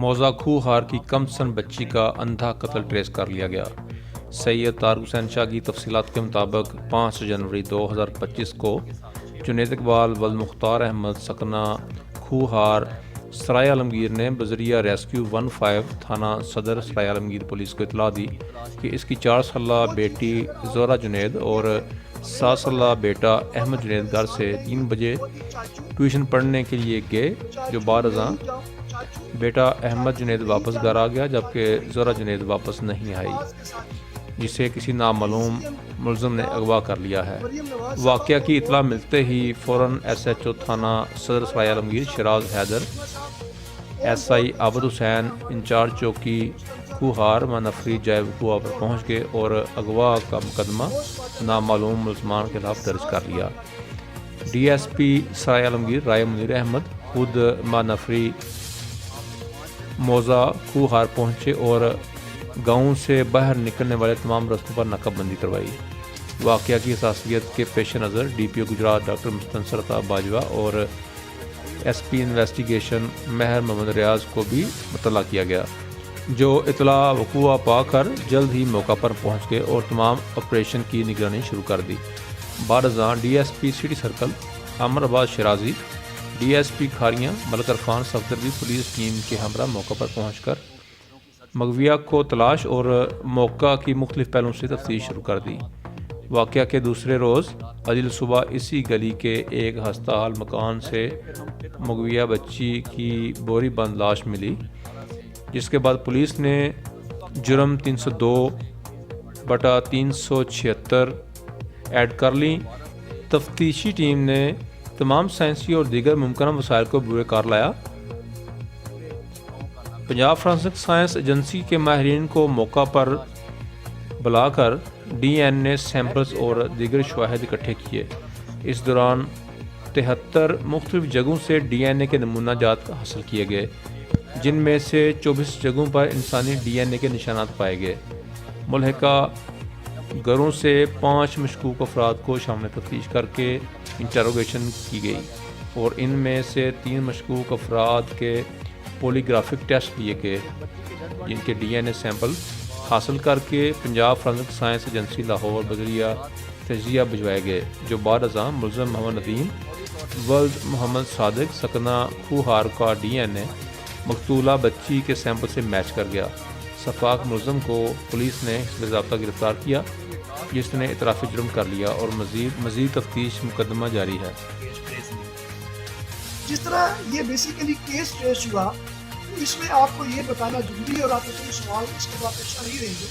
موزہ خوہار کی کم سن بچی کا اندھا قتل ٹریس کر لیا گیا۔ سید طارق حسین شاہ کی تفصیلات کے مطابق 5 جنوری 2025 کو جنید اقبال والمختار احمد سکنہ خوہار سرائے عالمگیر نے بذریعہ ریسکیو 15 تھانہ صدر سرائے عالمگیر پولیس کو اطلاع دی کہ اس کی 4 سالہ بیٹی زہرہ جنید اور 7 سالہ بیٹا احمد جنید گھر سے 3 بجے ٹیوشن پڑھنے کے لیے گئے، جو بعد ازاں بیٹا احمد جنید واپس گھر آ گیا جبکہ زہرہ جنید واپس نہیں آئی، جسے کسی نامعلوم ملزم نے اغوا کر لیا ہے۔ واقعہ کی اطلاع ملتے ہی فوراً SHO تھانہ صدر سرائے عالمگیر شیراز حیدر، SI عابد حسین انچارج چوکی خوہار و نفری جائے وقوع پر پہنچ گئے اور اغوا کا مقدمہ نامعلوم ملزمان کے خلاف درج کر لیا۔ DSP سرائے عالمگیر رائے منیر احمد خود مانفری موزہ خوہار پہنچے اور گاؤں سے باہر نکلنے والے تمام رستوں پر ناکہ بندی کروائی۔ واقعہ کی حساسیت کے پیش نظر DPO گجرات ڈاکٹر مستنصر عطا باجوہ اور SP انویسٹیگیشن مہر محمد ریاض کو بھی مطلع کیا گیا، جو اطلاع وقوع پا کر جلد ہی موقع پر پہنچ گئے اور تمام آپریشن کی نگرانی شروع کر دی۔ بعد ازاں DSP سٹی سرکل عامر آباد شیرازی، DSP کھاریاں ملک عرفان صفدر بھی پولیس ٹیم کے ہمراہ موقع پر پہنچ کر مغویہ کو تلاش اور موقع کی مختلف پہلوؤں سے تفتیش شروع کر دی۔ واقعہ کے دوسرے روز عدل صبح اسی گلی کے ایک ہستہ حال مکان سے مغویہ بچی کی بوری بند لاش ملی، جس کے بعد پولیس نے جرم 302/376 ایڈ کر لی۔ تفتیشی ٹیم نے تمام سائنسی اور دیگر ممکنہ وسائل کو بروئے کار لایا۔ پنجاب فرانسک سائنس ایجنسی کے ماہرین کو موقع پر بلا کر DNA سیمپلز اور دیگر شواہد اکٹھے کیے۔ اس دوران 73 مختلف جگہوں سے DNA کے نمونہ جات حاصل کیے گئے، جن میں سے 24 جگہوں پر انسانی DNA کے نشانات پائے گئے۔ ملحقہ گھروں سے 5 مشکوک افراد کو شامل تفتیش کر کے انٹروگیشن کی گئی اور ان میں سے 3 مشکوک افراد کے پولیگرافک ٹیسٹ لیے گئے، جن کے DNA سیمپل حاصل کر کے Punjab forensic science agency Lahore بذریعہ تجزیہ بھجوائے گئے، جو بعد ازاں ملزم محمد ندیم ولد محمد صادق سکنہ خوہار کا DNA مقتولہ بچی کے سیمپل سے میچ کر گیا۔ شفاق ملزم کو پولیس نے حسب ضابطہ گرفتار کیا، جس نے اعتراف جرم کر لیا اور مزید تفتیش مقدمہ جاری ہے۔ جس طرح یہ بیسیکلی کیس ٹریس ہوا، اس میں آپ کو یہ بتانا ضروری ہے اور آپ کو سوال اس کے بعد پیش نہیں رہیں گے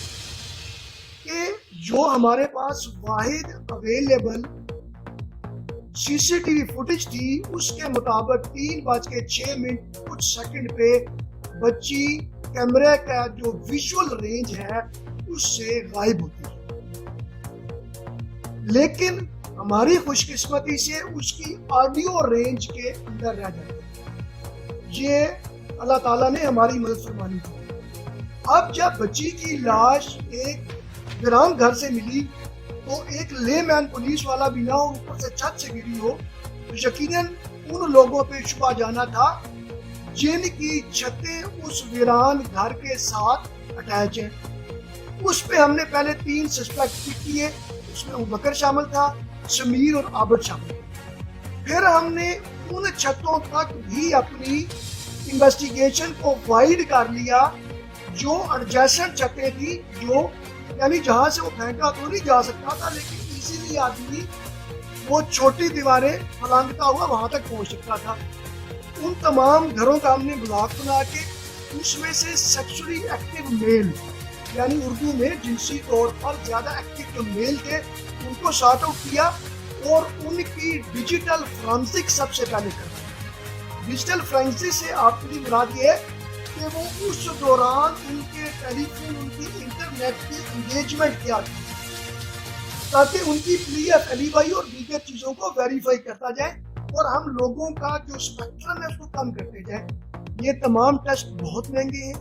کہ جو ہمارے پاس واحد اویلیبل CCTV فوٹیج تھی، اس کے مطابق 3:06 کچھ سیکنڈ پہ بچی کیمرے کا جو ویژول رینج ہے اس سے غائب ہوتی ہے، لیکن ہماری خوش قسمتی سے اس کی آڈیو رینج کے اندر رہ جاتی ہے۔ یہ اللہ تعالیٰ نے ہماری مدد فرمانی تھی۔ اب جب بچی کی لاش ایک ویران گھر سے ملی تو ایک لے مین پولیس والا بھی نہ ہو، اوپر سے چھت سے گری ہو، تو یقیناً ان لوگوں پہ شبہ جانا تھا جن کی چھتیں اس ویران گھر کے ساتھ اٹیچ ہیں۔ اس پہ ہم نے پہلے 3 سسپیکٹ پک کیے، اس میں ابوبکر شامل تھا، سمیر اور عابد شامل تھا۔ پھر ہم نے ان چھتوں تک بھی اپنی انویسٹیگیشن کو وائڈ کر لیا جو ایڈجسنٹ چھتیں تھی، جو یعنی جہاں سے وہ پھینکا تو نہیں جا سکتا تھا، لیکن ایزیلی آدمی وہ چھوٹی دیواریں پھلانگتا ہوا وہاں تک پہنچ سکتا تھا۔ ان تمام گھروں کا ہم نے بلاک بنا کے اس میں سے سیکسولی ایکٹیو میل، یعنی اردو میں جنسی طور پر زیادہ ایکٹیو جو میل تھے ان کو سارٹ آؤٹ کیا اور ان کی ڈیجیٹل فرانسک سب سے پہلے کرا۔ ڈیجیٹل فرانسک سے آپ کی مراد یہ ہے کہ وہ اس دوران ان کے ٹیلی فون، ان کی انٹرنیٹ کی انگیجمنٹ کیا تھی، تاکہ ان کی PF اور دیگر چیزوں کو ویریفائی کرتا جائے اور ہم لوگوں کا جو اسپیکٹرم ہے اس کو کم کرتے جائیں۔ یہ تمام ٹیسٹ بہت مہنگے ہیں،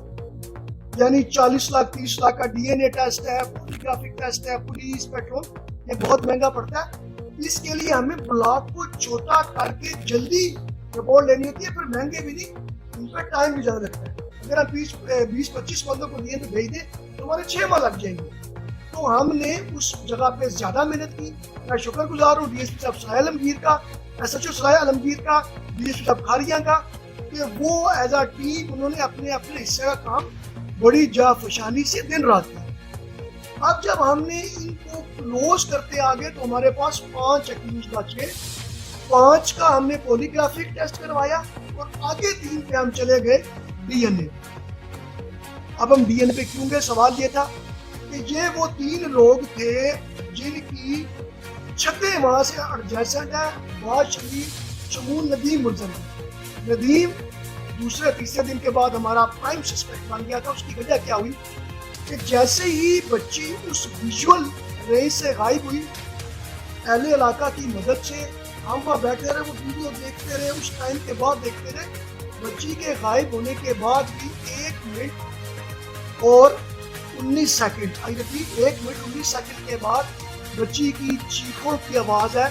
یعنی 40 لاکھ 30 لاکھ کا DNA ٹیسٹ ہے، پولیگرافک ٹیسٹ ہے، پولیس پیٹرول، یہ بہت مہنگا پڑتا ہے۔ اس کے لیے ہمیں بلاک کو چھوٹا کر کے جلدی رپورٹ لینی ہوتی ہے، پھر مہنگے بھی نہیں، ان کا ٹائم بھی زیادہ لگتا ہے۔ اگر ہم 20-25 بندوں کو ڈی این پہ بھیج دیں تو ہمارے 6 ماہ لگ جائیں گے. تو ہم نے اس جگہ پہ زیادہ محنت کی. میں شکر گزار ہوں ڈی ایس پی صاحب سرائے عالمگیر کا, ایس ایچ او سرائے عالمگیر کا, ڈی ایس پی صاحب کھاریاں کا, کہ وہ ایز اے ٹیم انہوں نے اپنے حصے کا کام بڑی جافشانی سے دن رات کیا. اب جب ہم نے ان کو کلوز کرتے آگے تو ہمارے پاس 5 اکیوز بچے. 5 کا ہم نے پولیگرافک ٹیسٹ کروایا اور آگے 3 پہ ہم چلے گئے ڈی این اے. اب ہم ڈی این اے پہ کیوں گئے؟ سوال یہ تھا کہ یہ وہ 3 لوگ تھے جن کی 36 ماہ سے ایڈجسٹمنٹ ہے. نواز شریف، شمول، ندیم ملزم. ندیم دوسرے تیسرے دن کے بعد ہمارا پرائم سسپیکٹ بن گیا تھا. اس کی وجہ کیا ہوئی کہ جیسے ہی بچی اس ویژول ریس سے غائب ہوئی، اہل علاقہ کی مدد سے ہم وہاں بیٹھے رہے، وہ ویڈیو دیکھتے رہے. اس ٹائم کے بعد دیکھتے رہے بچی کے غائب ہونے کے بعد بھی 1 منٹ اور 19 second, I repeat 1 minute 19 second کے بعد بچی کی چیخوں کی آواز ہے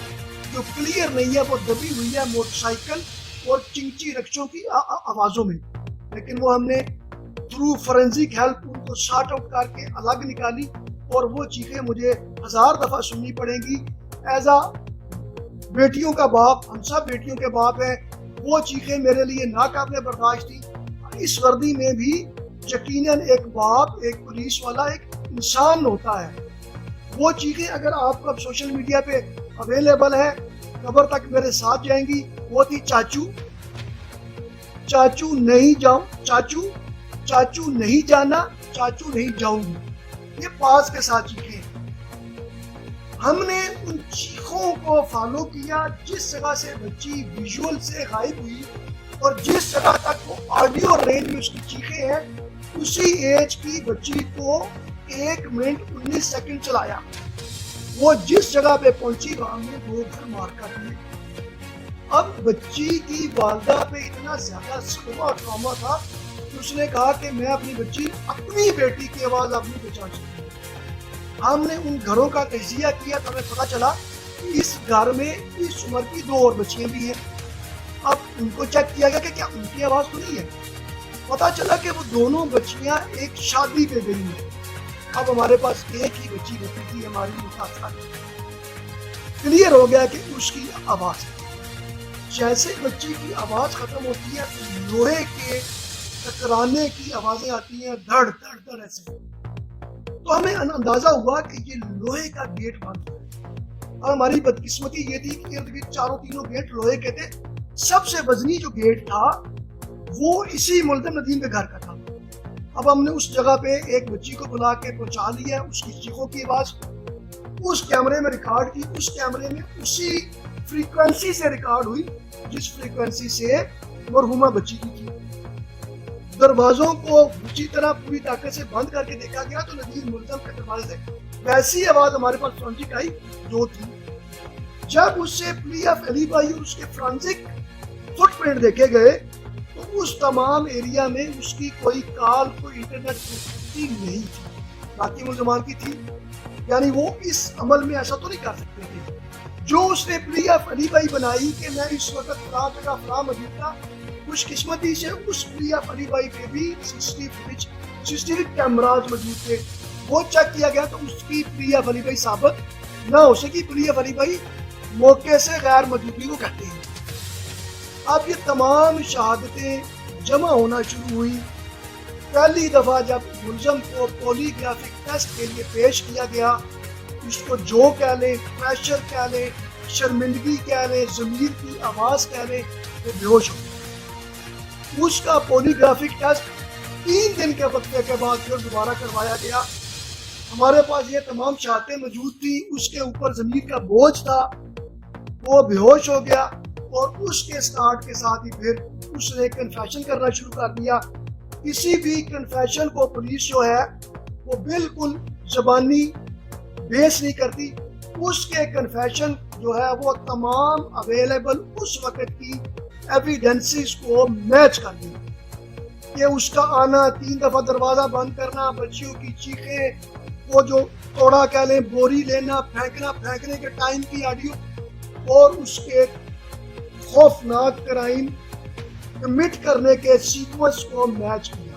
جو کلیئر نہیں ہے، وہ دبی ہوئی ہے موٹر سائیکل اور چنچی رکشوں کی آوازوں میں. لیکن وہ ہم نے تھرو فورینزک ہیلپ ان کو شارٹ آؤٹ کر کے الگ نکالی اور وہ چیخیں مجھے 1000 دفعہ سننی پڑیں گی. ایز اے بیٹیوں کا باپ، ہم سب بیٹیوں کے باپ ہیں، وہ چیخیں میرے لیے ناقابل برداشت تھی. اس وردی میں بھی یقیناً ایک باپ، ایک پولیس والا ایک انسان ہوتا ہے. وہ چیخیں اگر آپ کو اب سوشل میڈیا پہ اویلیبل ہے، قبر تک میرے ساتھ جائیں گی. وہ تھی چاچو، چاچو نہیں جاؤں، چاچو، چاچو نہیں جانا، چاچو نہیں جاؤں گی. یہ پاس کے ساتھ چیخیں. ہم نے ان چیخوں کو فالو کیا جس جگہ سے بچی ویژول سے غائب ہوئی اور جس جگہ تک وہ آڈیو رینج میں اس کی چیخیں ہیں، اسی ایج کی بچی کو 1 منٹ 19 سیکنڈ چلایا. وہ جس جگہ پہ پہنچی وہاں میں 2 گھر مار کر دیے. اب بچی کی والدہ پہ اتنا زیادہ صدمہ اور ٹراما تھا کہ اس نے کہا کہ میں اپنی بچی، اپنی بیٹی کی آواز اپنی پہچان سکتی ہوں. ہم نے ان گھروں کا تجزیہ کیا تو ہمیں پتا چلا کہ اس گھر میں اس عمر کی 2 اور بچیاں بھی ہیں. اب ان کو چیک کیا گیا کہ کیا ان کی آواز تو نہیں ہے. پتا چلا کہ وہ دونوں بچیاں ایک شادی پہ گئی ہیں. اب ہمارے پاس ایک ہی بچی بچی تھی ہماری مخاطب. کلیئر ہو گیا کہ اس کی آواز ہے. جیسے بچی کی آواز ختم ہوتی ہے لوہے کے ٹکرانے کی آوازیں آتی ہیں، دھڑ دھڑ دھڑ ایسے. تو ہمیں اندازہ ہوا کہ یہ لوہے کا گیٹ بند ہے. اور ہماری بدقسمتی یہ تھی کہ ارد گرد چاروں تینوں گیٹ لوہے کے تھے. سب سے وزنی جو گیٹ تھا وہ اسی ملزم ندیم کے گھر کا تھا. اب ہم نے اس جگہ پہ ایک بچی کو بلا کے پہنچا لیا. اس کی چیخوں کی آواز اس کیمرے میں ریکارڈ کی. اس کیمرے میں اسی فریکوینسی سے ریکارڈ ہوئی جس فریکوینسی سے مرحومہ بچی کی تھی. دروازوں کو اچھی طرح پوری طاقت سے بند کر کے دیکھا گیا تو ندیم ملزم کے دروازے سے ویسی آواز ہمارے پاس فرانزک آئی جو تھی. جب اس سے پلی آف علی بھائی اور اس کے فرانزک فٹ پرنٹ دیکھے گئے تو اس تمام ایریا میں اس کی کوئی کال، کوئی انٹرنیٹ کنیکٹیویٹی نہیں تھی. باقی ملزمان کی تھی. یعنی وہ اس عمل میں ایسا تو نہیں کر سکتے تھے. جو اس نے پلی آف علی بھائی بنائی کہ میں اس وقت فلاں جگہ فلاں موجود تھا، خوش قسمتی سے اس پلی آف علی بھائی پہ بھی سی سی ٹی وی کیمراز موجود تھے. وہ چیک کیا گیا تو اس کی پلی آف علی بھائی ثابت نہ ہو سکی. پلی آف علی بھائی موقع سے غیر موجودگی کو کہتے ہیں. اب یہ تمام شہادتیں جمع ہونا شروع ہوئی. پہلی دفعہ جب ملزم کو پولیگرافک ٹیسٹ کے لیے پیش کیا گیا، اس کو جو کہہ لیں، پریشر کہہ لیں، شرمندگی کہہ لیں، ضمیر کی آواز کہہ لیں، وہ بے ہوش ہو گیا. اس کا پولیگرافک ٹیسٹ 3 دن کے وقفے کے بعد پھر دوبارہ کروایا گیا. ہمارے پاس یہ تمام شہادتیں موجود تھی. اس کے اوپر ضمیر کا بوجھ تھا، وہ بے ہوش ہو گیا اور اس کے سٹارٹ کے ساتھ ہی پھر اس نے کنفیشن کرنا شروع کر دیا. کسی بھی کنفیشن کو پولیس جو ہے وہ بالکل زبانی بیس نہیں کرتی. اس کے کنفیشن جو ہے وہ تمام اویلیبل اس وقت کی ایویڈنسز کو میچ کر دی. کہ اس کا آنا، 3 دفعہ دروازہ بند کرنا، بچیوں کی چیخیں، وہ جو توڑا کہہ لیں، بوری لینا، پھینکنے کے ٹائم کی آڈیو، اور اس کے خوفناک کرائم کمٹ کرنے کے سیکوینس کو میچ کیا.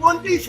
24